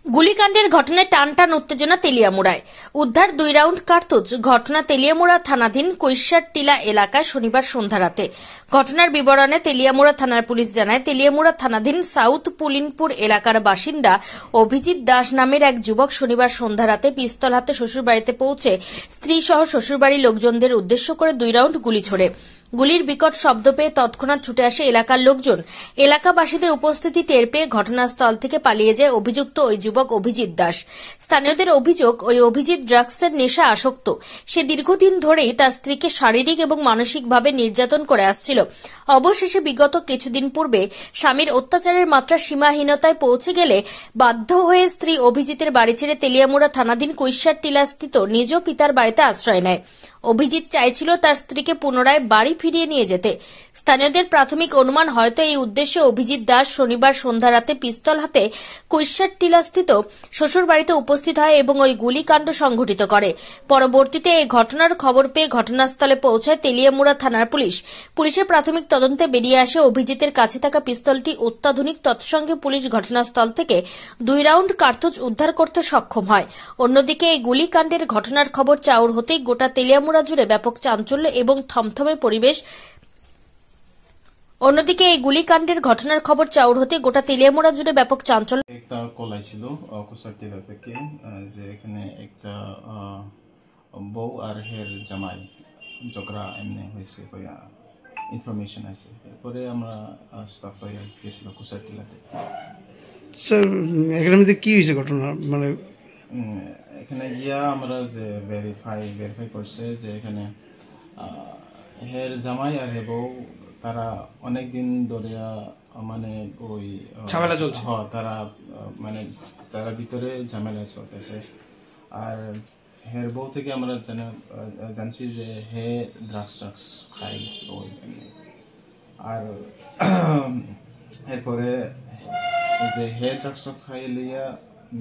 গুলিকাণ্ডের ঘটনায় টান টান উত্তেজনা তেলিয়ামুড়ায়। উদ্ধার 2 রাউন্ড কার্তুজ। ঘটনা তেলিয়ামুড়া থানাধীন কৈশারটিলা এলাকায় শনিবার সন্ধ্যা রাতে। ঘটনার বিবরণে তেলিয়ামুড়া থানার পুলিশ জানায়, তেলিয়ামুড়া থানাধীন সাউথ পুলিনপুর এলাকার বাসিন্দা অভিজিৎ দাস নামের এক যুবক শনিবার সন্ধ্যা রাতে পিস্তল হাতে শ্বশুরবাড়িতে পৌঁছে স্ত্রী সহ শ্বশুরবাড়ির লোকজনদের উদ্দেশ্য করে 2 রাউন্ড গুলি ছোড়ে। গুলির বিকট শব্দ পেয়ে তৎক্ষণাৎ ছুটে আসে এলাকার লোকজন। এলাকাবাসীদের উপস্থিতি টের পেয়ে ঘটনাস্থল থেকে পালিয়ে যায় অভিযুক্ত ওই যুবক অভিজিৎ দাস। স্থানীয়দের অভিযোগ, ওই অভিজিৎ ড্রাগসের নেশা আসক্ত। সে দীর্ঘদিন ধরেই তার স্ত্রীকে শারীরিক এবং মানসিকভাবে নির্যাতন করে আসছিল। অবশেষে বিগত কিছুদিন পূর্বে স্বামীর অত্যাচারের মাত্রা সীমাহীনতায় পৌঁছে গেলে বাধ্য হয়ে স্ত্রী অভিজিতের বাড়ি ছেড়ে তেলিয়ামুড়া থানাধীন কৈশারটিলাস্থিত নিজ পিতার বাড়িতে আশ্রয় নেয়। অভিজিৎ চাইছিল তার স্ত্রীকে পুনরায় বাড়ি ফিরিয়ে নিয়ে যেতে। স্থানীয়দের প্রাথমিক অনুমান, হয়তো এই উদ্দেশ্যে অভিজিৎ দাস শনিবার সন্ধ্যা রাতে পিস্তল হাতে কৈশারটিলাস্থিত শ্বশুর বাড়িতে উপস্থিত হয় এবং ওই গুলিকাণ্ড সংঘটিত করে। পরবর্তীতে এই ঘটনার খবর পেয়ে ঘটনাস্থলে পৌঁছায় তেলিয়ামুড়া থানার পুলিশ। পুলিশের প্রাথমিক তদন্তে বেরিয়ে আসে অভিজিতের কাছে থাকা পিস্তলটি অত্যাধুনিক। তৎসঙ্গে পুলিশ ঘটনাস্থল থেকে 2 রাউন্ড কার্তুজ উদ্ধার করতে সক্ষম হয়। অন্যদিকে এই গুলিকাণ্ডের ঘটনার খবর চাউর হতেই গোটা তেলিয়ামুড়া জুড়ে ব্যাপক চাঞ্চল্য এবং থমথমে পরিবেশ। অন্যদিকে এই গুলিকাণ্ডের ঘটনার খবর চাউর হতে গোটা তেলিয়ামুড়া জুড়ে ব্যাপক চাঞ্চল্য। একটা কল আইছিল কুসারটিলা থেকে যে এখানে একটা বউ আর হের জামাই ঝগড়া এমনি হয়েছে ইনফরমেশন আছে। এরপরে আমরা স্টাফ লইয়া গেছিল কুসারটিলাতে। স্যার এখানে মধ্যে কি হয়েছে ঘটনা? মানে এখানে গিয়া আমরা যে ভেরিফাই করছে যে এখানে হের জামাই আর হে বউ তারা অনেকদিন ধরে মানে ওই ঝামেলা চলছে। তারা মানে তারা ভিতরে ঝামেলা চলতেছে। আর হের বউ থেকে আমরা জানছি যে হে ড্রাগস খাই ওই। আর এরপরে যে হে ড্রাগস খাই লিয়া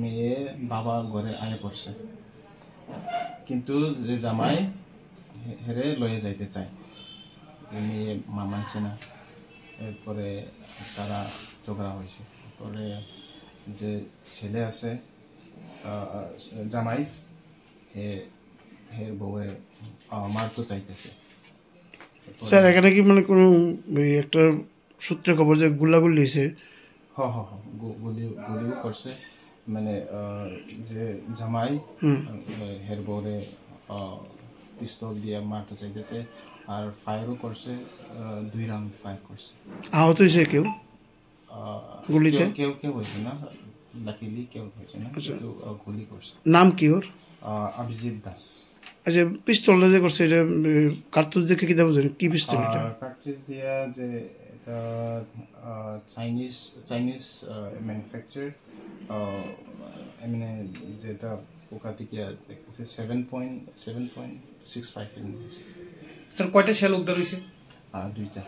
মেয়ে বাবা ঘরে আয়ে পড়ছে, কিন্তু যে জামাই হেরে লয়ে যাইতে চায়, মেয়ে মানছে না। এরপরে তারা ঝগড়া হয়েছে। পরে যে ছেলে আছে জামাই, হে বউয়ে মারতে চাইতেছে। স্যার এখানে কি মানে কোনো একটা সূত্রে খবর যে গুলাগুলি হয়েছে? গুলিও করছে। মানে যে জামাই হের বউরে পিস্তল দিয়ে মারতে চাইতেছে আর ফায়ারও করছে, 2 রাউন্ড ফায়ার করছে। আহত হয়েছে কেউ গুলিতে? কেউ হয়েছে না, লাকিলি কেউ হয়েছে না, কিন্তু গুলি করছে। নাম কি ওর? অভিজিৎ দাস। আচ্ছা, পিস্তলটা যে করছে এটা কার্তুজ দেখে কি বুঝেন কি পিস্তল? এটা কার্তুজ দিয়া যে এটা চাইনিজ ম্যানুফ্যাকচার, মানে যেটা পোকা থেকে দেখতেছে 7.65 স্যার কয়টা শেল উদ্ধার হয়েছে? 2টা।